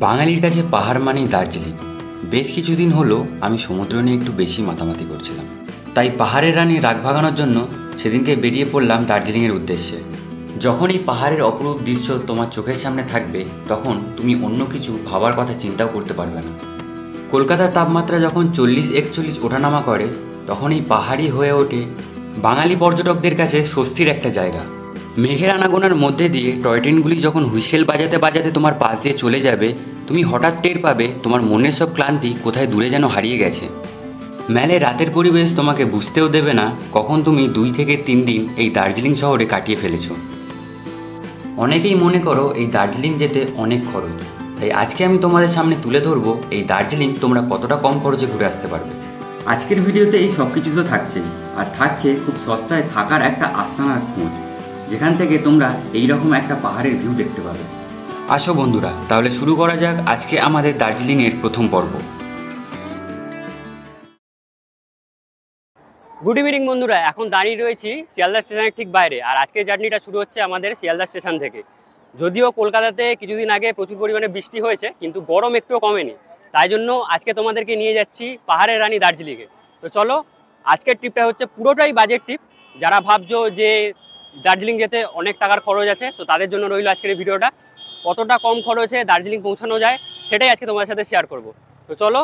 বাঙালির কাছে পাহাড় মানেই দার্জিলিং। বেশ কিছুদিন হলো আমি সমুদ্র নিয়ে একটু বেশি মাতামাতি করছিলাম, তাই পাহাড়ের রানী রাগ ভাগানোর জন্য সেদিনকে বেরিয়ে পড়লাম দার্জিলিংয়ের উদ্দেশ্যে। যখন এই পাহাড়ের অপরূপ দৃশ্য তোমার চোখের সামনে থাকবে, তখন তুমি অন্য কিছু ভাবার কথা চিন্তাও করতে পারবে না। কলকাতার তাপমাত্রা যখন 40-41 ওঠানামা করে, তখন এই পাহাড়ই হয়ে ওঠে বাঙালি পর্যটকদের কাছে স্বস্তির একটা জায়গা। মেঘের আনাগোনার মধ্যে দিয়ে টয় ট্রেনগুলি যখন হুইসেল বাজাতে বাজাতে তোমার পাশ দিয়ে চলে যাবে, তুমি হঠাৎ টের পাবে তোমার মনের সব ক্লান্তি কোথায় দূরে যেন হারিয়ে গেছে। মেলে রাতের পরিবেশ তোমাকে বুঝতেও দেবে না কখন তুমি 2 থেকে 3 দিন এই দার্জিলিং শহরে কাটিয়ে ফেলেছ। অনেকেই মনে করো এই দার্জিলিং যেতে অনেক খরচ, তাই আজকে আমি তোমাদের সামনে তুলে ধরবো এই দার্জিলিং তোমরা কতটা কম খরচে ঘুরে আসতে পারবে। আজকের ভিডিওতে এই সব কিছু তো থাকছেই, আর থাকছে খুব সস্তায় থাকার একটা আস্তানার খোঁজ, যেখান থেকে তোমরা এইরকম একটা পাহাড়ের ভিউ দেখতে পাবে। আসো বন্ধুরা, তাহলে শুরু করা যাক আজকে আমাদের দার্জিলিংয়ের প্রথম পর্ব। গুড ইভিনিং বন্ধুরা, এখন দাঁড়িয়ে রয়েছি শিয়ালদা স্টেশনের ঠিক বাইরে। আর আজকের জার্নিটা শুরু হচ্ছে আমাদের শিয়ালদা স্টেশন থেকে। যদিও কলকাতাতে কিছুদিন আগে প্রচুর পরিমাণে বৃষ্টি হয়েছে, কিন্তু গরম একটুও কমেনি। তাই জন্য আজকে তোমাদেরকে নিয়ে যাচ্ছি পাহাড়ের রানী দার্জিলিংয়ে। তো চলো, আজকের ট্রিপটা হচ্ছে পুরোটাই বাজেট ট্রিপ। যারা ভাবছো যে দার্জিলিং যেতে অনেক টাকার খরচ আছে, তো তাদের জন্য রইল আজকের এই ভিডিওটা। কতটা কম খরচে দার্জিলিং পৌঁছানো যায় সেটাই আজকে তোমাদের সাথে শেয়ার করব। তো চলো,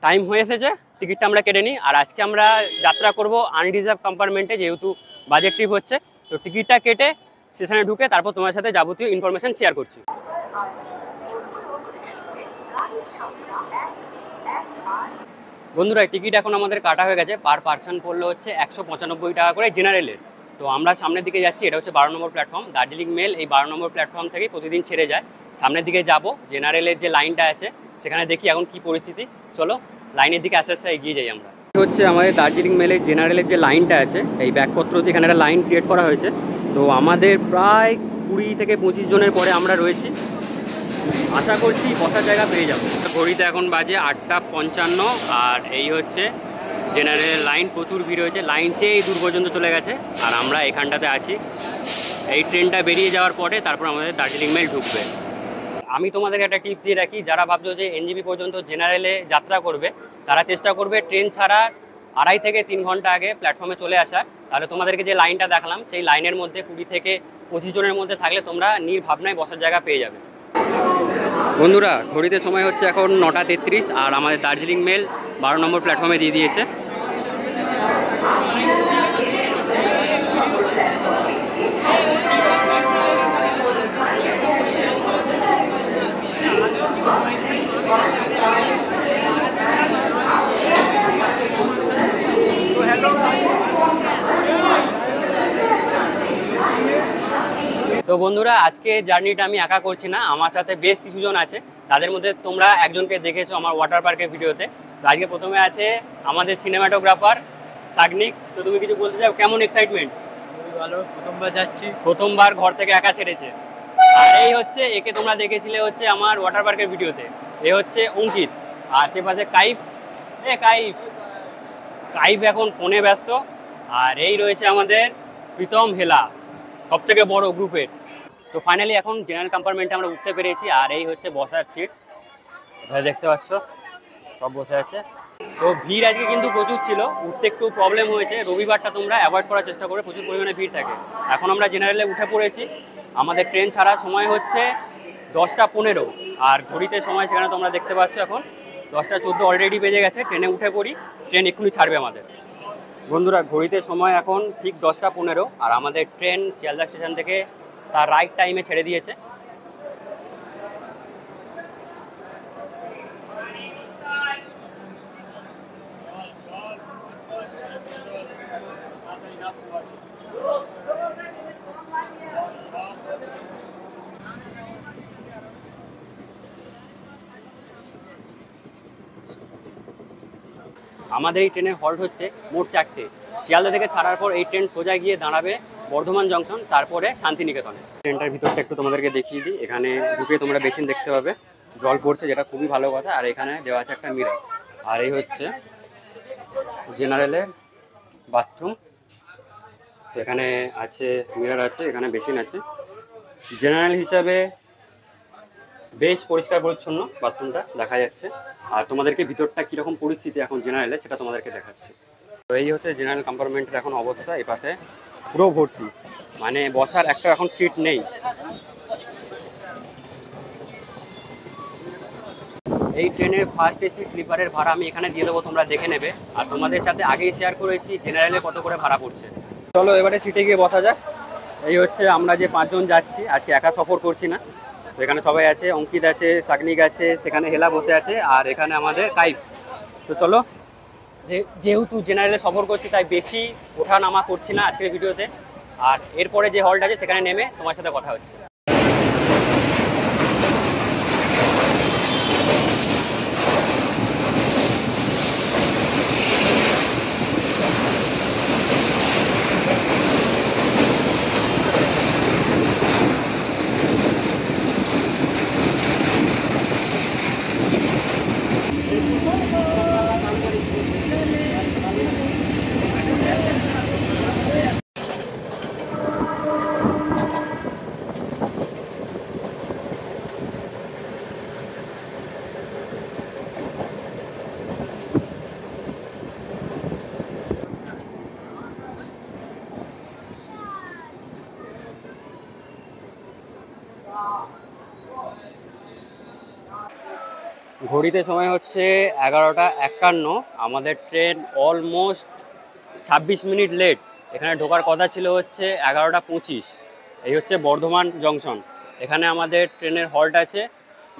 টাইম হয়ে এসেছে, টিকিটটা আমরা কেটে নিই। আর আজকে আমরা যাত্রা করব আনরিজার্ভ কম্পার্টমেন্টে, যেহেতু বাজেট ট্রিপ হচ্ছে। তো টিকিটটা কেটে স্টেশনে ঢুকে তারপর তোমার সাথে যাবতীয় ইনফরমেশন শেয়ার করছি। বন্ধুরা, টিকিট এখন আমাদের কাটা হয়ে গেছে। পার পার্সন পড়লো হচ্ছে 195 টাকা করে জেনারেলের। তো আমরা সামনের দিকে যাচ্ছি, এটা হচ্ছে 12 নম্বর প্ল্যাটফর্ম। দার্জিলিং মেল এই 12 নম্বর প্ল্যাটফর্ম থেকে প্রতিদিন ছেড়ে যায়। সামনের দিকে যাব, জেনারেলের যে লাইনটা আছে সেখানে দেখি এখন কি পরিস্থিতি। চলো লাইনের দিকে আস্তে আস্তে এগিয়ে যাই আমরা। হচ্ছে আমাদের দার্জিলিং মেলের জেনারেলের যে লাইনটা আছে, এই ব্যাগপত্র দিয়ে এখানে একটা লাইন ক্রিয়েট করা হয়েছে। তো আমাদের প্রায় 20 থেকে 25 জনের পরে আমরা রয়েছি। আশা করছি বসার জায়গা পেয়ে যাবো। ঘড়িতে এখন বাজে 8:55, আর এই হচ্ছে জেনারেল লাইন। প্রচুর ভিড় হয়েছে, লাইন সেই দূর পর্যন্ত চলে গেছে, আর আমরা এখানটাতে আছি। এই ট্রেনটা বেরিয়ে যাওয়ার পরে তারপর আমাদের দার্জিলিং মেল ঢুকবে। আমি তোমাদেরকে একটা টিপস দিয়ে রাখি, যারা ভাবছো যে এনজেপি পর্যন্ত জেনারেলে যাত্রা করবে, তারা চেষ্টা করবে ট্রেন ছাড়ার 2.5 থেকে 3 ঘন্টা আগে প্ল্যাটফর্মে চলে আসার। তাহলে তোমাদেরকে যে লাইনটা দেখালাম, সেই লাইনের মধ্যে 20 থেকে 25 জনের মধ্যে থাকলে তোমরা নির্ভাবনায় বসার জায়গা পেয়ে যাবে। বন্ধুরা, ঘড়িতে সময় হচ্ছে এখন 9:33, আর আমাদের দার্জিলিং মেল 12 নম্বর প্ল্যাটফর্মে দিয়ে দিয়েছে। তো বন্ধুরা, আজকে জার্নিটা আমি একা করছি না, আমার সাথে বেশ কিছুজন আছে। তাদের মধ্যে তোমরা একজনকে দেখেছো আমার ওয়াটার পার্কের ভিডিওতে। তো আজকে প্রথমে আছে আমাদের সিনেমাটোগ্রাফার সাগনিক। তো তুমি কিছু বলতে চাও? কেমন এক্সাইটমেন্ট? খুবই ভালো, প্রথমবার যাচ্ছি। প্রথমবার ঘর থেকে একা ছেড়েছে। আর এই হচ্ছে, একে তোমরা দেখেছিলে হচ্ছে আমার ওয়াটার পার্কের ভিডিওতে। এ হচ্ছে অঙ্কিত। আর সে পাশে কাইফ। কাইফ এখন ফোনে ব্যস্ত। আর এই রয়েছে আমাদের প্রীতম হেলা, সব থেকে বড় গ্রুপের। তো ফাইনালি এখন জেনারেল কম্পার্টমেন্টে আমরা উঠতে পেরেছি। আর এই হচ্ছে বসার সিট, দেখতে পাচ্ছ সব বসে আছে। তো ভিড় আজকে কিন্তু প্রচুর ছিল, উঠতে একটু প্রবলেম হয়েছে। রবিবারটা তোমরা অ্যাভয়েড করার চেষ্টা করে, প্রচুর পরিমাণে ভিড় থাকে। এখন আমরা জেনারেলে উঠে পড়েছি। আমাদের ট্রেন ছাড়ার সময় হচ্ছে 10:15, আর ঘড়িতে সময় সেখানে তোমরা দেখতে পাচ্ছ এখন 10:14 অলরেডি বেজে গেছে। ট্রেনে উঠে পড়ি, ট্রেন এক্ষুনি ছাড়বে আমাদের। বন্ধুরা, ঘড়িতে সময় এখন ঠিক 10:15, আর আমাদের ট্রেন শিয়ালদা স্টেশন থেকে তার রাইট টাইমে ছেড়ে দিয়েছে। আমাদের এই ট্রেনের হল্ট হচ্ছে মোট 4টে। শিয়ালদা থেকে ছাড়ার পর এই ট্রেন সোজা গিয়ে দাঁড়াবে বর্ধমান জংশন, তারপরে শান্তিনিকেতনে। ট্রেনটার ভিতরটা একটু তোমাদেরকে দেখিয়ে দিই। এখানে ঢুকে তোমরা বেসিন দেখতে পাবে, জল পড়ছে, যেটা খুবই ভালো কথা। আর এখানে দেওয়া আছে একটা মিরর। আর এই হচ্ছে জেনারেলের বাথরুম। তো এখানে আছে মিরর আছে, এখানে বেসিন আছে। জেনারেল হিসাবে বেশ পরিষ্কার পরিচ্ছন্ন বাথরুমটা দেখা যাচ্ছে। আর তোমাদেরকে ভিতরটা কীরকম পরিস্থিতি এখন জেনারেলে সেটা তোমাদেরকে দেখাচ্ছি। তো এই হচ্ছে জেনারেল কম্পার্টমেন্টের এখন অবস্থা। এই পাশে পুরো ভর্তি, মানে বসার একটা এখন সিট নেই। এই ট্রেনের ফার্স্ট এসি স্লিপারের ভাড়া আমি এখানে দিয়ে দেবো, তোমরা দেখে নেবে। আর তোমাদের সাথে আগেই শেয়ার করেছি জেনারেলে কত করে ভাড়া পড়ছে। চলো এবারে সিটে গিয়ে বসা যাক। এই হচ্ছে আমরা যে 5 জন যাচ্ছি, আজকে একা সফর করছি না। তো এখানে সবাই আছে, অঙ্কিত আছে, সাকনিক আছে, সেখানে হেলা বসে আছে, আর এখানে আমাদের কাইফ। তো চলো, যেহেতু জেনারেলে সফর করছি তাই বেশি ওঠা নামা করছি না আজকের ভিডিওতে। আর এরপরে যে হলটা আছে সেখানে নেমে তোমার সাথে কথা হচ্ছে। ঘড়িতে সময় হচ্ছে 11:51। আমাদের ট্রেন অলমোস্ট 26 মিনিট লেট। এখানে ঢোকার কথা ছিল হচ্ছে 11:25। এই হচ্ছে বর্ধমান জংশন। এখানে আমাদের ট্রেনের হল্ট আছে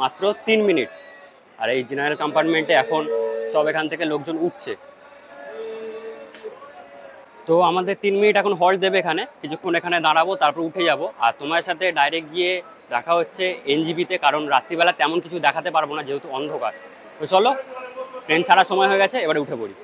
মাত্র 3 মিনিট। আর এই জেনারেল কম্পার্টমেন্টে এখন সব এখান থেকে লোকজন উঠছে। তো আমাদের 3 মিনিট এখন হল্ট দেবে এখানে, কিছুক্ষণ এখানে দাঁড়াবো, তারপর উঠে যাব। আর তোমার সাথে ডাইরেক্ট গিয়ে দেখা হচ্ছে এনজিবিতে, কারণ রাত্রিবেলা তেমন কিছু দেখাতে পারবো না যেহেতু অন্ধকার। তো চলো, ট্রেন ছাড়ার সময় হয়ে গেছে, এবারে উঠে পড়ি।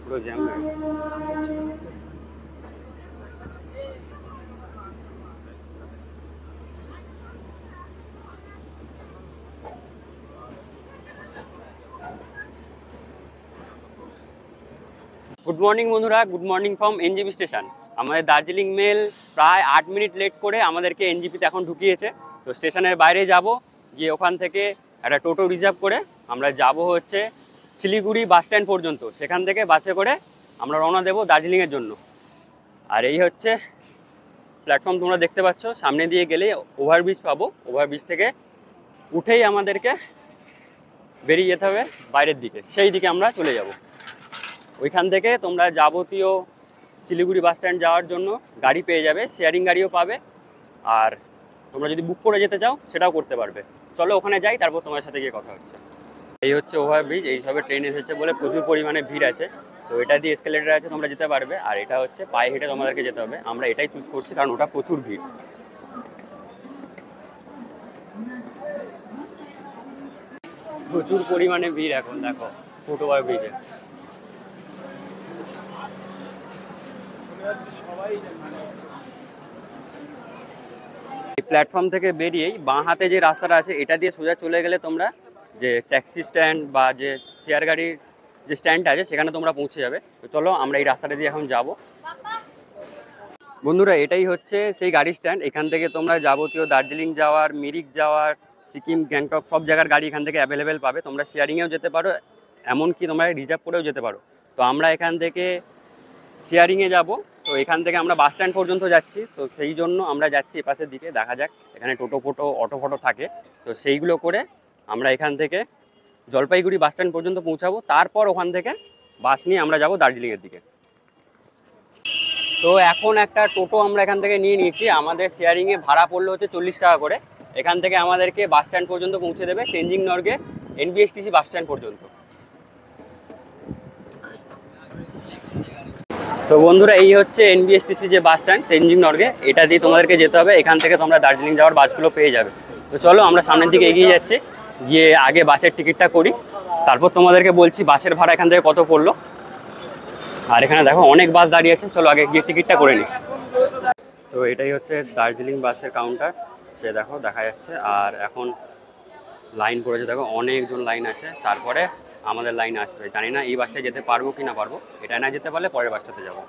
পুরো জ্যাম হয়ে গেছে। গুড মর্নিং বন্ধুরা, good morning from NJP station. আমাদের দার্জিলিং মেল প্রায় 8 মিনিট লেট করে আমাদেরকে এনজিপিতে এখন ঢুকিয়েছে। তো স্টেশনের বাইরে যাব, গিয়ে ওখান থেকে একটা টোটো রিজার্ভ করে আমরা যাব হচ্ছে শিলিগুড়ি বাস স্ট্যান্ড পর্যন্ত। সেখান থেকে বাসে করে আমরা রওনা দেবো দার্জিলিংয়ের জন্য। আর এই হচ্ছে প্ল্যাটফর্ম, তোমরা দেখতে পাচ্ছ। সামনে দিয়ে গেলেই ওভারব্রিজ পাবো, ওভারব্রিজ থেকে উঠেই আমাদেরকে বেরিয়ে যেতে হবে বাইরের দিকে, সেই দিকে আমরা চলে যাব। ওইখান থেকে তোমরা যাবতীয় শিলিগুড়ি বাস স্ট্যান্ড যাওয়ার জন্য গাড়ি পেয়ে যাবে, শেয়ারিং গাড়িও পাবে। আর তোমরা যদি বুক করে যেতে চাও সেটাও করতে পারবে। চলো ওখানে যাই, তারপর তোমার সাথে গিয়ে কথা হচ্ছে। এই হচ্ছে ওভারব্রিজ, এইভাবে ট্রেন এসেছে বলে প্রচুর পরিমাণে ভিড় আছে। তো এটা দিয়ে এসকেলেটর আছে, তোমরা যেতে পারবে। আর এটা হচ্ছে পায়ে হেঁটে তোমাদেরকে যেতে হবে। আমরা এটাই চুজ করছি কারণ ওটা প্রচুর ভিড়। প্রচুর পরিমাণে ভিড় এখন, দেখো ফুট ওভারব্রিজে। এই প্ল্যাটফর্ম থেকে বেরিয়েই বাঁ হাতে যে রাস্তাটা আছে এটা দিয়ে সোজা চলে গেলে তোমরা যে ট্যাক্সি স্ট্যান্ড বা যে শেয়ার গাড়ির যে স্ট্যান্ডটা আছে সেখানে তোমরা পৌঁছে যাবে। তো চলো আমরা এই রাস্তাটা দিয়ে এখন যাব। বন্ধুরা, এটাই হচ্ছে সেই গাড়ি স্ট্যান্ড। এখান থেকে তোমরা যাবতীয় দার্জিলিং যাওয়ার, মিরিক যাওয়ার, সিকিম, গ্যাংটক সব জায়গার গাড়ি এখান থেকে অ্যাভেলেবেল পাবে। তোমরা শেয়ারিংয়েও যেতে পারো, এমনকি তোমরা রিজার্ভ করেও যেতে পারো। তো আমরা এখান থেকে শেয়ারিংয়ে যাব। তো এখান থেকে আমরা বাস স্ট্যান্ড পর্যন্ত যাচ্ছি। তো সেই জন্য আমরা যাচ্ছি এপাশের দিকে, দেখা যাক এখানে টোটো ফোটো, অটো ফটো থাকে। তো সেইগুলো করে আমরা এখান থেকে জলপাইগুড়ি বাস স্ট্যান্ড পর্যন্ত পৌঁছাবো। তারপর ওখান থেকে বাস নিয়ে আমরা যাব দার্জিলিংয়ের দিকে। তো এখন একটা টোটো আমরা এখান থেকে নিয়ে নিয়েছি, আমাদের শেয়ারিংয়ে ভাড়া পড়লো হচ্ছে 40 টাকা করে। এখান থেকে আমাদেরকে বাস স্ট্যান্ড পর্যন্ত পৌঁছে দেবে, Tenzing Norgay NBSTC bus stand পর্যন্ত। তো বন্ধুরা, এই হচ্ছে এনবিএসটিসি যে বাস স্ট্যান্ড তেনজিং নরগে, এটা দিয়ে তোমাদেরকে যেতে হবে। এখান থেকে তোমরা দার্জিলিং যাওয়ার বাসগুলো পেয়ে যাবে। তো চলো আমরা সামনের দিকে এগিয়ে যাচ্ছি, গিয়ে আগে বাসের টিকিটটা করি, তারপর তোমাদেরকে বলছি বাসের ভাড়া এখান থেকে কত পড়লো। আর এখানে দেখো অনেক বাস দাঁড়িয়ে আছে, চলো আগে গিয়ে টিকিটটা করে নিই। তো এটাই হচ্ছে দার্জিলিং বাসের কাউন্টার, সে দেখো দেখা যাচ্ছে। আর এখন লাইন পড়েছে, দেখো অনেকজন লাইন আছে, তারপরে আমাদের লাইন আসবে। জানি না এই বাসটায় যেতে পারবো কি না পারবো, এটা না যেতে পারলে পরের বাসটাতে যাবো।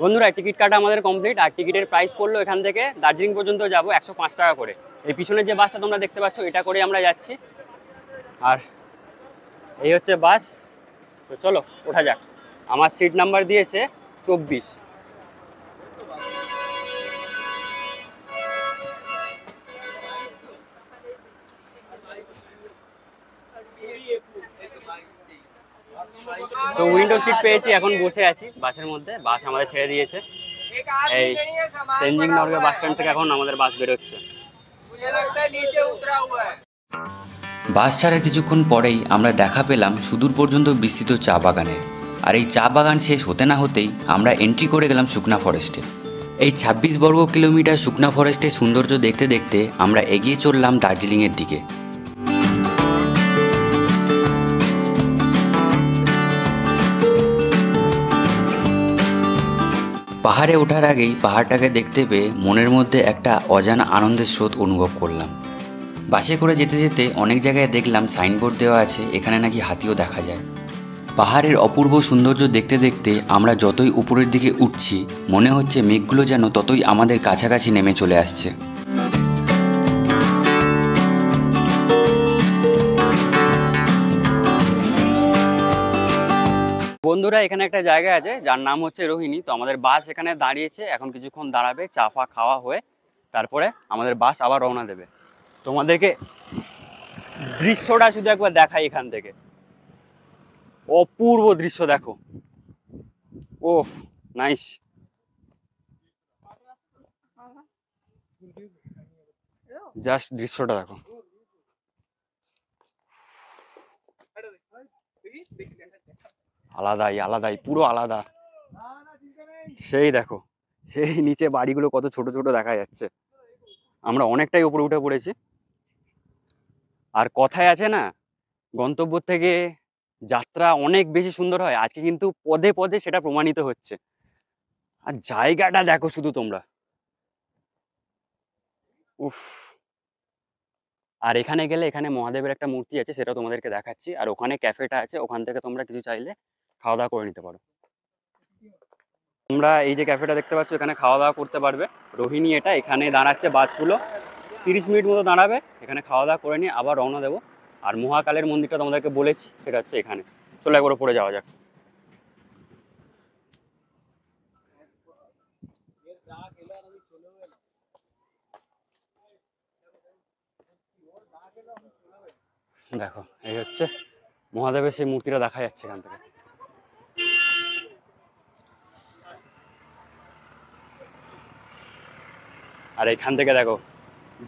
বন্ধুরা, টিকিট কাটা আমাদের কমপ্লিট, আর টিকিটের প্রাইস পড়লো এখান থেকে দার্জিলিং পর্যন্ত যাবো 105 টাকা করে। এই পিছনের যে বাসটা তোমরা দেখতে পাচ্ছ, এটা করে আমরা যাচ্ছি। আর এই হচ্ছে বাস, তো চলো ওঠা যাক। আমার সিট নাম্বার দিয়েছে 24। তো উইন্ডো সিট পেয়েছি, এখন বসে আছি বাসের মধ্যে। বাস আমাদের ছেড়ে দিয়েছে এই তেনজিং নরগে বাস স্ট্যান্ড থেকে। এখন আমাদের বাস বেরোচ্ছে। বাস ছাড়ার কিছুক্ষণ পরেই আমরা দেখা পেলাম সুদূর পর্যন্ত বিস্তৃত চা বাগানে। আর এই চা বাগান শেষ হতে না হতেই আমরা এন্ট্রি করে গেলাম সুকনা ফরেস্টে। এই 26 বর্গ কিলোমিটার সুকনা ফরেস্টের সৌন্দর্য দেখতে দেখতে আমরা এগিয়ে চললাম দার্জিলিংয়ের দিকে। পাহাড়ে ওঠার আগেই পাহাড়টাকে দেখতে পেয়ে মনের মধ্যে একটা অজানা আনন্দের স্রোত অনুভব করলাম। বাসে করে যেতে যেতে অনেক জায়গায় দেখলাম সাইনবোর্ড দেওয়া আছে, এখানে নাকি হাতিও দেখা যায়। পাহাড়ের অপূর্ব সৌন্দর্য দেখতে দেখতে আমরা যতই উপরের দিকে উঠছি, মনে হচ্ছে মেঘগুলো যেন ততই আমাদের কাছাকাছি নেমে চলে আসছে। বন্ধুরা, এখানে একটা জায়গা আছে যার নাম হচ্ছে রোহিণী। তো আমাদের বাস এখানে দাঁড়িয়েছে, এখন কিছুক্ষণ দাঁড়াবে, চা ফা খাওয়া হয়ে তারপরে আমাদের বাস আবার রওনা দেবে। তোমাদেরকে দৃশ্যটা শুধু একবার দেখাই এখান থেকে, অপূর্ব দৃশ্য দেখো। ওফ, নাইস। জাস্ট দৃশ্যটা দেখো। আলাদাই আলাদাই, পুরো আলাদা। সেই দেখো, সেই নিচে বাড়িগুলো কত ছোট ছোট দেখা যাচ্ছে। আমরা অনেকটাই উপরে উঠে পড়েছি। আর কথায় আছে না, গন্তব্য থেকে যাত্রা অনেক বেশি সুন্দর হয়। আজকে কিন্তু পদে পদে সেটা প্রমাণিত হচ্ছে। আর জায়গাটা দেখো শুধু তোমরা, উফ। আর এখানে গেলে এখানে মহাদেবের একটা মূর্তি আছে, সেটা তোমাদেরকে দেখাচ্ছি। আর ওখানে ক্যাফেটা আছে, ওখান থেকে তোমরা কিছু চাইলে খাওয়া দাওয়া করে নিতে পারো। তোমরা এই যে ক্যাফেটা দেখতে পাচ্ছ, এখানে খাওয়া দাওয়া করতে পারবে। রোহিণী এটা, এখানে দাঁড়াচ্ছে বাসগুলো, 30 মিনিট মতো দাঁড়াবে। এখানে খাওয়া দাওয়া করে নিয়ে আবার রওনা দেবো। আর মহাকালের মন্দিরটা তোমাদেরকে বলেছি, সেটা হচ্ছে এখানে। চলো একবার পড়ে যাওয়া যাক। দেখো, এই হচ্ছে মহাদেবের সেই মূর্তিটা দেখা যাচ্ছে এখান থেকে। আর এখান থেকে দেখো,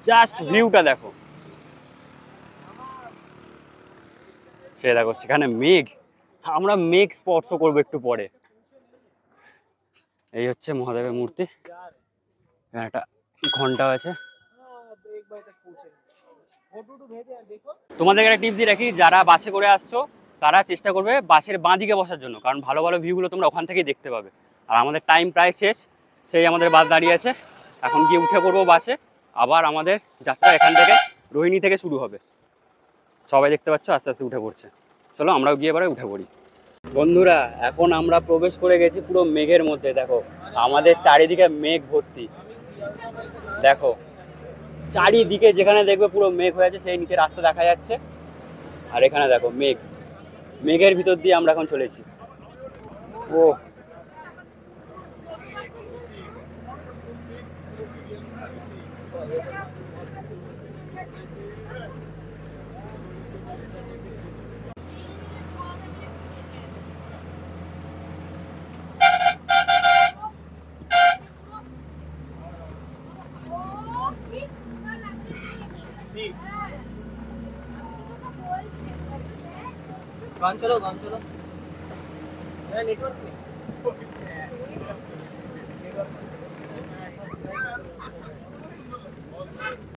জাস্ট ভিউটা দেখো। সে দেখো সেখানে মেঘ, আমরা মেঘ স্পর্শ করবো একটু পরে। এই হচ্ছে মহাদেবের মূর্তি, এখানে একটা ঘন্টা আছে। তোমাদেরকে একটা টিপস দিয়ে রাখি, যারা বাসে করে আসছো তারা চেষ্টা করবে বাসের বাঁ দিকে বসার জন্য, কারণ ভালো ভালো ভিউগুলো তোমরা ওখান থেকেই দেখতে পাবে। আর আমাদের টাইম প্রায় শেষ, সেই আমাদের বাস দাঁড়িয়ে আছে। এখন গিয়ে উঠে পড়বো বাসে, আবার আমাদের যাত্রা এখান থেকে রোহিণী থেকে শুরু হবে। সবাই দেখতে পাচ্ছ আস্তে আস্তে উঠে পড়ছে। চলো আমরাও গিয়ে এবারে উঠে পড়ি। বন্ধুরা, এখন আমরা প্রবেশ করে গেছি পুরো মেঘের মধ্যে। দেখো আমাদের চারিদিকে মেঘ ভর্তি, দেখো চারিদিকে যেখানে দেখবে পুরো মেঘ হয়ে আছে, সেই নিচে রাস্তা দেখা যাচ্ছে। আর এখানে দেখো মেঘ, মেঘের ভিতর দিয়ে আমরা এখন চলেছি। ও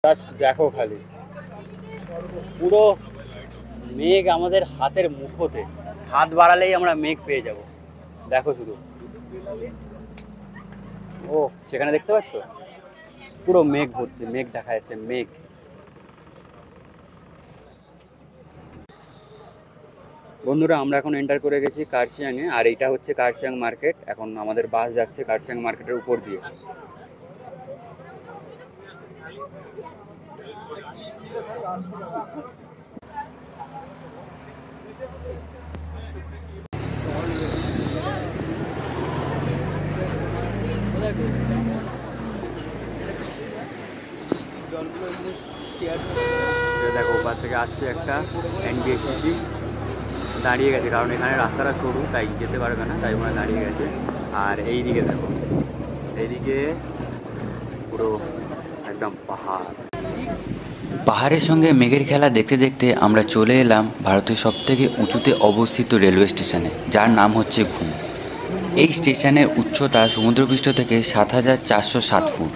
জাস্ট দেখো খালি পুরো মেঘ আমাদের হাতের মুঠোতে, হাত বাড়ালেই আমরা মেঘ পেয়ে যাব। দেখো শুধু, ও সেখানে দেখতে পাচ্ছ পুরো মেঘ ভর্তি, মেঘ দেখা যাচ্ছে, মেঘ। বন্ধুরা আমরা এখন এন্টার করে গেছি কার্শিয়াংয়ে, আর এইটা হচ্ছে কার্শিয়াং মার্কেট। এখন আমাদের বাস যাচ্ছে কার্শিয়াং মার্কেটের উপর দিয়ে। দেখো ওপার থেকে আসছে একটা এনবিএসসি, দাঁড়িয়ে গেছে কারণ এখানে রাস্তাটা সরু, তাই যেতে পারবে না, তাই ওখানে দাঁড়িয়ে গেছে। আর এই দিকে দেখো, এইদিকে পুরো একদম পাহাড়। পাহাড়ের সঙ্গে মেঘের খেলা দেখতে দেখতে আমরা চলে এলাম ভারতের সবথেকে উঁচুতে অবস্থিত রেলওয়ে স্টেশনে, যার নাম হচ্ছে ঘুম। এই স্টেশনের উচ্চতা সমুদ্রপৃষ্ঠ থেকে ৭,৪০৭ ফুট।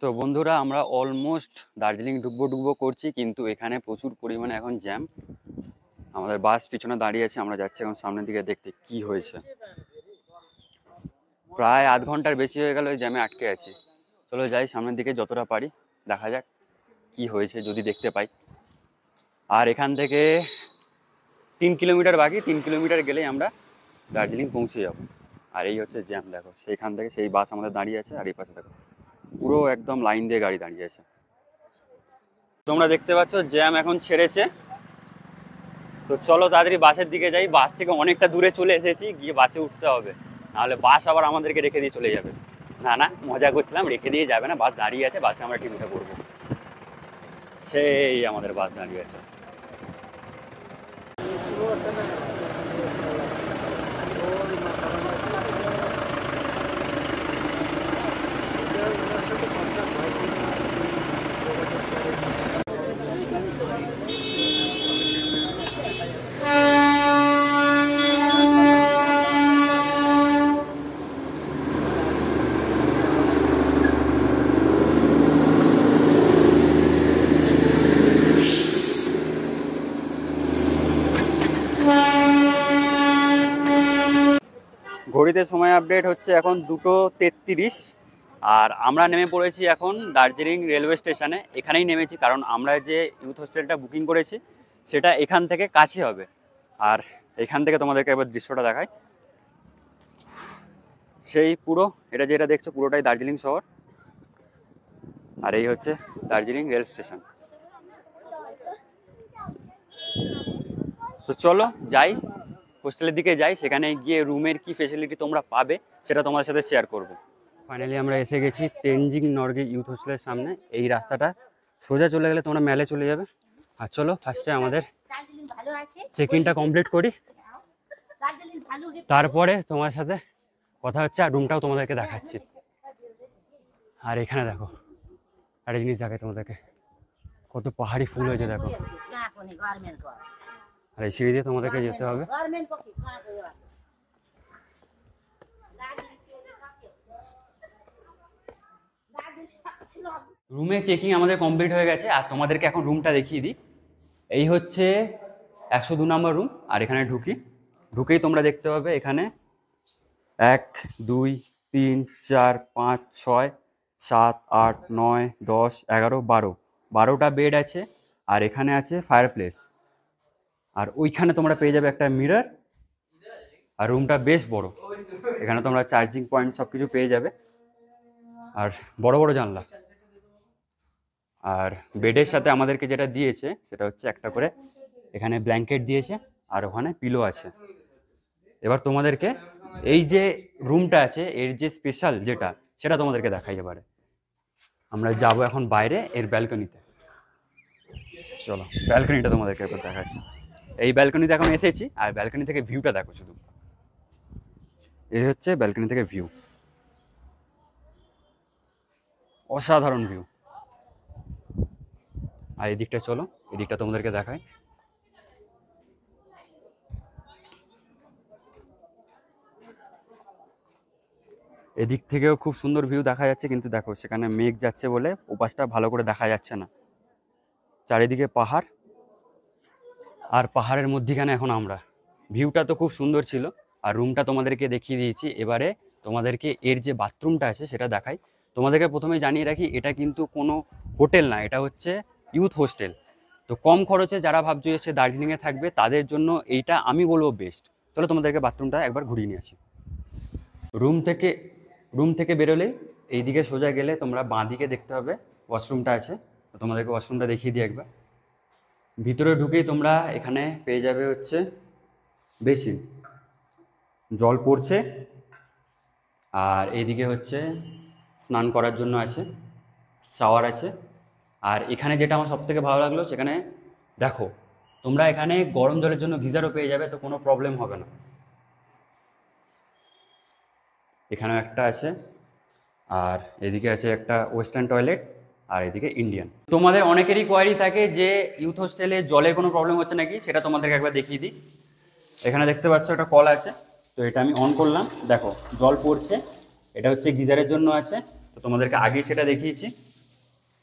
তো বন্ধুরা আমরা অলমোস্ট দার্জিলিং ঢুকবো করছি, কিন্তু এখানে প্রচুর পরিমাণে এখন জ্যাম। আমাদের বাস পিছনে দাঁড়িয়ে আছে, আমরা যাচ্ছি এখন সামনের দিকে দেখতে কি হয়েছে। প্রায় আধ ঘন্টার বেশি হয়ে গেল এই জ্যামে আটকে আছি। চলো যাই সামনের দিকে যতটা পারি, দেখা যাক কি হয়েছে, যদি দেখতে পাই। আর এখান থেকে 3 কিলোমিটার বাকি, 3 কিলোমিটার গেলেই আমরা দার্জিলিং পৌঁছে যাব। আর এই হচ্ছে জ্যাম, দেখো সেইখান থেকে সেই বাস আমাদের দাঁড়িয়ে আছে, আর এই পাশে দেখো পুরো একদম লাইন দিয়ে গাড়ি দাঁড়িয়ে আছে। তোমরা দেখতে পাচ্ছ জ্যাম এখন ছেড়েছে। তো চলো তাড়াতাড়ি বাসের দিকে যাই, বাস থেকে অনেকটা দূরে চলে এসেছি, গিয়ে বাসে উঠতে হবে, নাহলে বাস আবার আমাদেরকে রেখে দিয়ে চলে যাবে। না না, মজা করছিলাম, রেখে দিয়ে যাবে না, বাস দাঁড়িয়ে আছে, বাসে আমরা ঠিক উঠে পড়বো। সেই আমাদের বাস দাঁড়িয়ে আছে। ঘড়িতে সময় আপডেট হচ্ছে এখন 2:33, আর আমরা নেমে পড়েছি এখন দার্জিলিং রেলওয়ে স্টেশনে। এখানেই নেমেছি কারণ আমরা যে ইউথ হোস্টেলটা বুকিং করেছি সেটা এখান থেকে কাছে হবে। আর এখান থেকে তোমাদেরকে একবার দৃশ্যটা দেখাই, সেই পুরো এটা যেটা দেখছো পুরোটাই দার্জিলিং শহর, আর এই হচ্ছে দার্জিলিং রেল স্টেশন। তো চলো যাই, হোস্টেলের দিকে যাই, সেখানে গিয়ে রুমের কি ফেসিলিটি তোমরা পাবে সেটা তোমার সাথে শেয়ার করব। ফাইনালি আমরা এসে গেছি তেনজিং নর্গে ইউথ হোস্টেলের সামনে। এই রাস্তাটা সোজা চলে গেলে তোমরা মেলে চলে যাবে। আর চলো ফার্স্টে আমাদের চেক ইনটা কমপ্লিট করি, তারপরে তোমার সাথে কথা হচ্ছে, আর রুমটাও তোমাদেরকে দেখাচ্ছি। আর এখানে দেখো একটা জিনিস দেখাই তোমাদেরকে, কত পাহাড়ি ফুল হয়েছে দেখো। আর এই সিঁড়ি দিয়ে তোমাদেরকে যেতে হবে। রুমে চেকিং আমাদের কমপ্লিট হয়ে গেছে, আর তোমাদেরকে এখন রুমটা দেখিয়ে দিই। এই হচ্ছে 102 নম্বর রুম। আর এখানে ঢুকেই তোমরা দেখতে পাবে এখানে 1 2 3 4 5 6 7 8 9 10 11 12টা বেড আছে। আর এখানে আছে ফায়ার প্লেস, আর ওইখানে তোমরা পেয়ে যাবে একটা মিরর। আর রুমটা বেশ বড়, এখানে তোমরা চার্জিং পয়েন্ট সব কিছু পেয়ে যাবে, আর বড় বড় জানলা। আর বেডের সাথে আমাদেরকে যেটা দিয়েছে সেটা হচ্ছে একটা করে এখানে ব্ল্যাঙ্কেট দিয়েছে আর ওখানে পিলো আছে। এবার তোমাদেরকে এই যে রুমটা আছে এর যে স্পেশাল যেটা সেটা তোমাদেরকে দেখাই। এবারে আমরা যাব এখন বাইরে এর ব্যালকনিতে। চলো ব্যালকনিটা তোমাদেরকে একবার দেখাচ্ছি। এই ব্যালকনিতে এখন এসেছি আর ব্যালকনি থেকে ভিউটা দেখো শুধু। এই হচ্ছে ব্যালকনি থেকে ভিউ, অসাধারণ ভিউ। আর এই দিকটা চলো, এই দিকটা তোমাদেরকে দেখাই। এদিক থেকেও খুব সুন্দর ভিউ দেখা যাচ্ছে, কিন্তু দেখো সেখানে মেঘ যাচ্ছে বলে ওপাশটা ভালো করে দেখা যাচ্ছে না। চারিদিকে পাহাড় আর পাহাড়ের মধ্যিখানে এখন আমরা। ভিউটা তো খুব সুন্দর ছিল আর রুমটা তোমাদেরকে দেখিয়ে দিয়েছি। এবারে তোমাদেরকে এর যে বাথরুমটা আছে সেটা দেখাই। তোমাদেরকে প্রথমে জানিয়ে রাখি এটা কিন্তু কোনো হোটেল না, এটা হচ্ছে ইউথ হোস্টেল। তো কম খরচে যারা ভাবছো এসে দার্জিলিংয়ে থাকবে তাদের জন্য এইটা আমি বলবো বেস্ট। চলো তোমাদেরকে বাথরুমটা একবার ঘুরিয়ে নিয়ে আসি। রুম থেকে বেরোলেই এইদিকে সোজা গেলে তোমরা বাঁ দিকে দেখতে হবে ওয়াশরুমটা আছে। তো তোমাদেরকে ওয়াশরুমটা দেখিয়ে দিই একবার। ভিতরে ঢুকেই তোমরা এখানে পেয়ে যাবে হচ্ছে বেসিন, জল পড়ছে। আর এইদিকে হচ্ছে স্নান করার জন্য আছে, শাওয়ার আছে। আর এখানে যেটা আমার সবথেকে ভালো লাগলো সেখানে দেখো তোমরা এখানে গরম জলের জন্য গিজারও পেয়ে যাবে, তো কোনো প্রবলেম হবে না। এখানেও একটা আছে আর এদিকে আছে একটা ওয়েস্টার্ন টয়লেট আর এদিকে ইন্ডিয়ান। তোমাদের অনেকেরই কোয়ারি থাকে যে ইউথ হোস্টেলে জলের কোনো প্রবলেম হচ্ছে নাকি, সেটা তোমাদেরকে একবার দেখিয়ে দিই। এখানে দেখতে পাচ্ছ একটা কল আছে, তো এটা আমি অন করলাম, দেখো জল পড়ছে। এটা হচ্ছে গিজারের জন্য আছে, তো তোমাদেরকে আগেই সেটা দেখিয়েছি।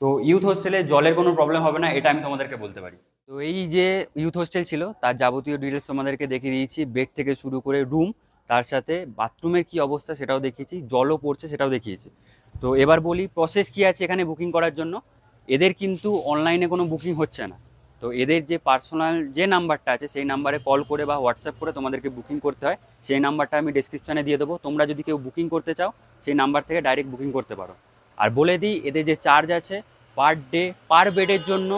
তো ইউথ হোস্টেলে জলের কোনো প্রবলেম হবে না, এটা আমি তোমাদেরকে বলতে পারি। তো এই যে ইউথ হোস্টেল ছিল তার যাবতীয় ডিটেলস তোমাদেরকে দেখিয়ে দিয়েছি, বেড থেকে শুরু করে রুম, তার সাথে বাথরুমের কি অবস্থা সেটাও দেখিয়েছি, জলও পড়ছে সেটাও দেখিয়েছি। তো এবার বলি প্রসেস কি আছে এখানে বুকিং করার জন্য। এদের কিন্তু অনলাইনে কোনো বুকিং হচ্ছে না। তো এদের যে পার্সোনাল যে নাম্বারটা আছে সেই নাম্বারে কল করে বা হোয়াটসঅ্যাপ করে তোমাদেরকে বুকিং করতে হয়। সেই নাম্বারটা আমি ডেসক্রিপশনে দিয়ে দেবো, তোমরা যদি কেউ বুকিং করতে চাও সেই নাম্বার থেকে ডাইরেক্ট বুকিং করতে পারো। আর বলে দিই এদের যে চার্জ আছে পার ডে পার বেডের জন্য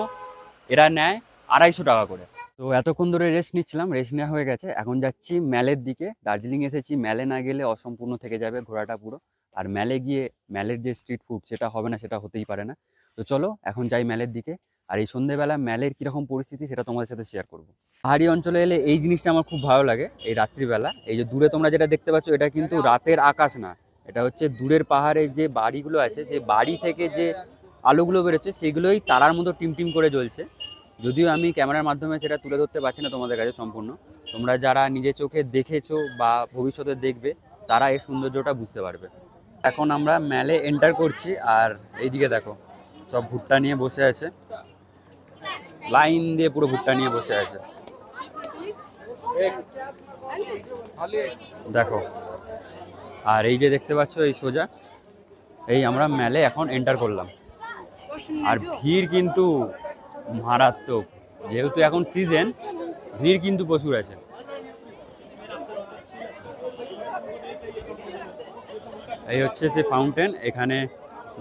এরা নেয় 250 টাকা করে। তো এতক্ষণ ধরে রেস্ট নিচ্ছিলাম, রেস্ট নেওয়া হয়ে গেছে, এখন যাচ্ছি ম্যালের দিকে। দার্জিলিং এসেছি, ম্যালে না গেলে অসম্পূর্ণ থেকে যাবে ঘোরাটা পুরো। আর ম্যালে গিয়ে ম্যালের যে স্ট্রিট ফুড সেটা হবে না, সেটা হতেই পারে না। তো চলো এখন যাই ম্যালের দিকে। আর এই সন্ধ্যেবেলা ম্যালের কীরকম পরিস্থিতি সেটা তোমাদের সাথে শেয়ার করবো। পাহাড়ি অঞ্চলে এলে এই জিনিসটা আমার খুব ভালো লাগে, এই রাত্রিবেলা এই যে দূরে তোমরা যেটা দেখতে পাচ্ছ এটা কিন্তু রাতের আকাশ না, এটা হচ্ছে দূরের পাহাড়ের যে বাড়িগুলো আছে সেই বাড়ি থেকে যে আলোগুলো বেরোচ্ছে সেগুলোই তারার মতো টিমটিম করে জ্বলছে। যদিও আমি ক্যামেরার মাধ্যমে সেটা তুলে ধরতে পারছি না তোমাদের কাছে সম্পূর্ণ, তোমরা যারা নিজের চোখে দেখেছো বা ভবিষ্যতে দেখবে তারা এই সৌন্দর্যটা বুঝতে পারবে। এখন আমরা ম্যালে এন্টার করছি আর এইদিকে দেখো সব ভুট্টা নিয়ে বসে আছে, লাইন দিয়ে পুরো ভুট্টা নিয়ে বসে আছে দেখো। আর এই যে দেখতে পাচ্ছ এই সোজা এই আমরা ম্যালে এখন এন্টার করলাম। আর ভিড় কিন্তু মারাত্মক, যেহেতু এখন সিজন ভিড় কিন্তু প্রচুর আছে। এই হচ্ছে সে ফাউন্টেন, এখানে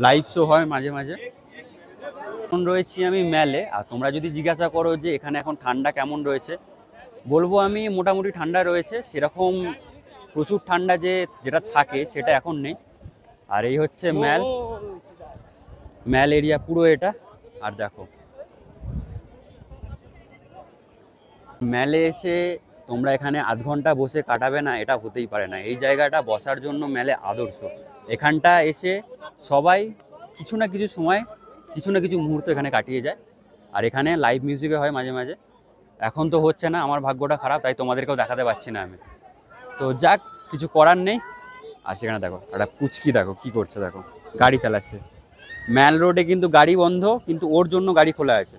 লাইভ শো হয় মাঝে মাঝে। এখন রয়েছি আমি ম্যালে, আর তোমরা যদি জিজ্ঞাসা করো যে এখানে এখন ঠান্ডা কেমন রয়েছে, বলবো আমি মোটামুটি ঠান্ডা রয়েছে, সেরকম প্রচুর ঠান্ডা যেটা থাকে সেটা এখন নেই। আর এই হচ্ছে ম্যাল এরিয়া পুরো এটা। আর দেখো ম্যালে এসে তোমরা এখানে আধ ঘন্টা বসে কাটাবে না, এটা হতেই পারে না। এই জায়গাটা বসার জন্য ম্যালে আদর্শ। এখানটা এসে সবাই কিছু না কিছু সময় কিছু না কিছু মুহূর্ত এখানে কাটিয়ে যায়। আর এখানে লাইভ মিউজিকে হয় মাঝে মাঝে, এখন তো হচ্ছে না, আমার ভাগ্যটা খারাপ, তাই তোমাদেরকেও দেখাতে পারছি না আমি। তো যাক, কিছু করার নেই। আর সেখানে দেখো একটা পুচকি দেখো কি করছে, দেখো গাড়ি চালাচ্ছে। ম্যাল রোডে কিন্তু গাড়ি বন্ধ, কিন্তু ওর জন্য গাড়ি খোলা আছে,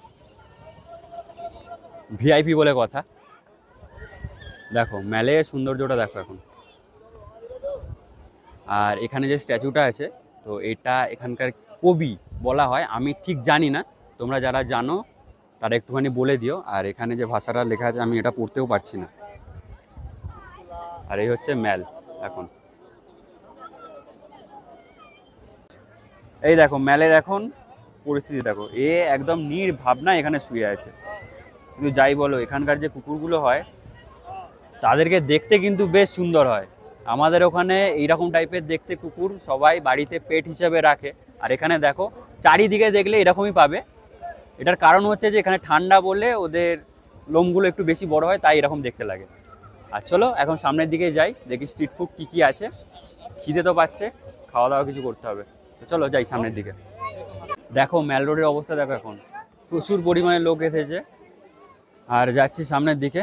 ভিআইপি বলে কথা। দেখো ম্যালে সৌন্দর্যটা দেখো এখন। আর এখানে যে স্ট্যাচুটা আছে, তো এটা এখানকার কবি বলা হয়, আমি ঠিক জানি না, তোমরা যারা জানো তারা একটুখানি বলে দিও। আর এখানে যে ভাষাটা লেখা আছে আমি এটা পড়তেও পারছি না। আর এই হচ্ছে ম্যাল এখন। এই দেখো ম্যালের এখন পরিস্থিতি দেখো, এ একদম নির্ভাবনা এখানে শুয়ে আছে। কিন্তু যাই বলো, এখানকার যে কুকুরগুলো হয় তাদেরকে দেখতে কিন্তু বেশ সুন্দর হয়। আমাদের ওখানে এইরকম টাইপের দেখতে কুকুর সবাই বাড়িতে পেট হিসাবে রাখে, আর এখানে দেখো চারিদিকে দেখলে এরকমই পাবে। এটার কারণ হচ্ছে যে এখানে ঠান্ডা বলে ওদের লোমগুলো একটু বেশি বড় হয়, তাই এরকম দেখতে লাগে। আর চলো এখন সামনের দিকে যাই, দেখি স্ট্রিট ফুড কী কী আছে। খিদে তো পাচ্ছে, খাওয়া দাওয়া কিছু করতে হবে, তো চলো যাই সামনের দিকে। দেখো ম্যাল রোডের অবস্থা দেখো, এখন প্রচুর পরিমাণে লোক এসেছে। আর যাচ্ছি সামনের দিকে,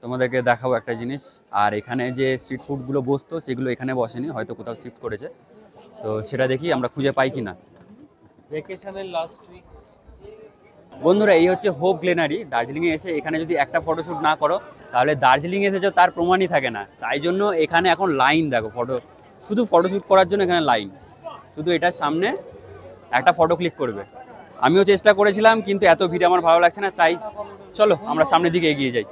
তোমাদেরকে দেখাবো একটা জিনিস। আর এখানে যে স্ট্রিট ফুডগুলো বসতো সেগুলো এখানে বসেনি, হয়তো কোথাও শিফট করেছে, তো সেটা দেখি আমরা খুঁজে পাই কি না। ভ্যাকেশনের লাস্ট উইক। বন্ধুরা এই হচ্ছে হোপ গ্লেনারি। দার্জিলিংয়ে এসে এখানে যদি একটা ফটোশ্যুট না করো তাহলে দার্জিলিং এসেছো তার প্রমাণই থাকে না। তাই জন্য এখানে এখন লাইন দেখো, শুধু ফটোশ্যুট করার জন্য এখানে লাইন। শুধু এটার সামনে একটা ফটো ক্লিক করবে। আমিও চেষ্টা করেছিলাম কিন্তু এত ভিড় আমার ভালো লাগছে না, তাই চলো আমরা সামনের দিকে এগিয়ে যাই।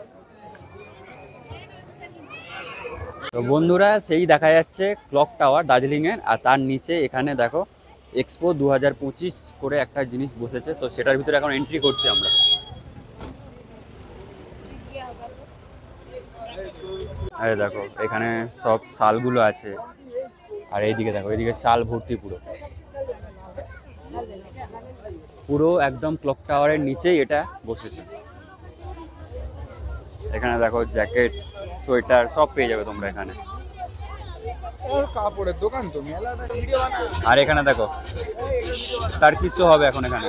তো বন্ধুরা সেই দেখা যাচ্ছে ক্লক টাওয়ার দার্জিলিংয়ের, আর তার নিচে এখানে দেখো এক্সপো 2025 করে একটা জিনিস বসেছে, তো সেটার ভিতরে এখন এন্ট্রি করছি আমরা। আরে দেখো এখানে সব শালগুলো আছে, আর এইদিকে দেখো, এইদিকে শাল ভর্তি পুরো পুরো একদম ক্লক টাওয়ারের নিচেই এটা বসেছে। এখানে দেখো জ্যাকেট, সোয়েটার সব পেয়ে যাবে তোমরা এখানে। কাপড়ের দোকান তো মেলা। আর এখানে দেখো তার কিছু হবে এখন এখানে।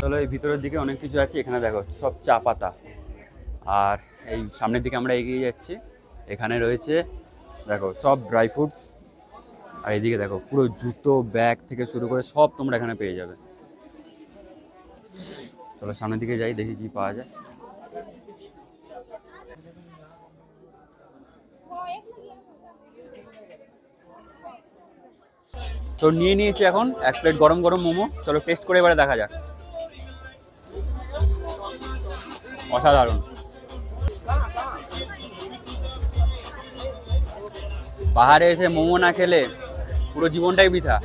চলো এই ভিতরের দিকে অনেক কিছু আছে। এখানে দেখো সব চা পাতা। আর এই সামনের দিকে আমরা এগিয়ে যাচ্ছি, এখানে রয়েছে দেখো সব ড্রাই ফ্রুটস। আর এইদিকে দেখো পুরো জুতো, ব্যাগ থেকে শুরু করে সব তোমরা এখানে পেয়ে যাবে। চলো সামনের দিকে যাই, দেখি কি পাওয়া যায়। তো নিয়ে নিয়েছি এখন 1 প্লেট গরম গরম মোমো। চলো টেস্ট করে এবারে দেখা যাক। অসাধারণ। পাহাড়ে এসে মোমো না খেলে পুরো জীবনটাই বৃথা।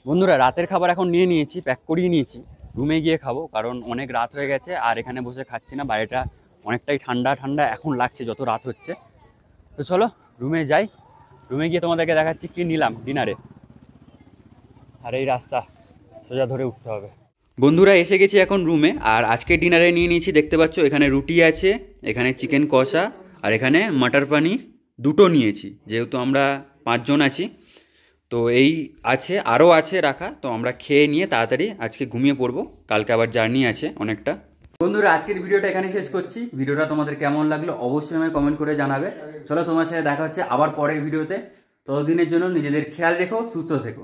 বন্ধুরা রাতের খাবার এখন নিয়ে নিয়েছি, প্যাক করিয়ে নিয়েছি, রুমে গিয়ে খাবো, কারণ অনেক রাত হয়ে গেছে। আর এখানে বসে খাচ্ছি না, বাইরেটা অনেকটাই ঠান্ডা ঠান্ডা এখন লাগছে যত রাত হচ্ছে। তো চলো রুমে যাই, রুমে গিয়ে তোমাদেরকে দেখাচ্ছি কি নিলাম ডিনারে। আর এই রাস্তা সোজা ধরে উঠতে হবে। বন্ধুরা এসে গেছি এখন রুমে, আর আজকে ডিনারে নিয়ে নিয়েছি, দেখতে পাচ্ছ এখানে রুটি আছে, এখানে চিকেন কষা, আর এখানে মটর পনির দুটো নিয়েছি, যেহেতু আমরা 5 জন আছি। তো এই আছে, আরও আছে রাখা, তো আমরা খেয়ে নিয়ে তাড়াতাড়ি আজকে ঘুমিয়ে পড়বো, কালকে আবার জার্নি আছে অনেকটা। বন্ধুরা আজকের ভিডিওটা এখানে শেষ করছি। ভিডিওটা তোমাদের কেমন লাগলো অবশ্যই আমায় কমেন্ট করে জানাবে। চলো তোমার সাথে দেখা হচ্ছে আবার পরের ভিডিওতে। ততদিনের জন্য নিজেদের খেয়াল রেখো, সুস্থ থেকো।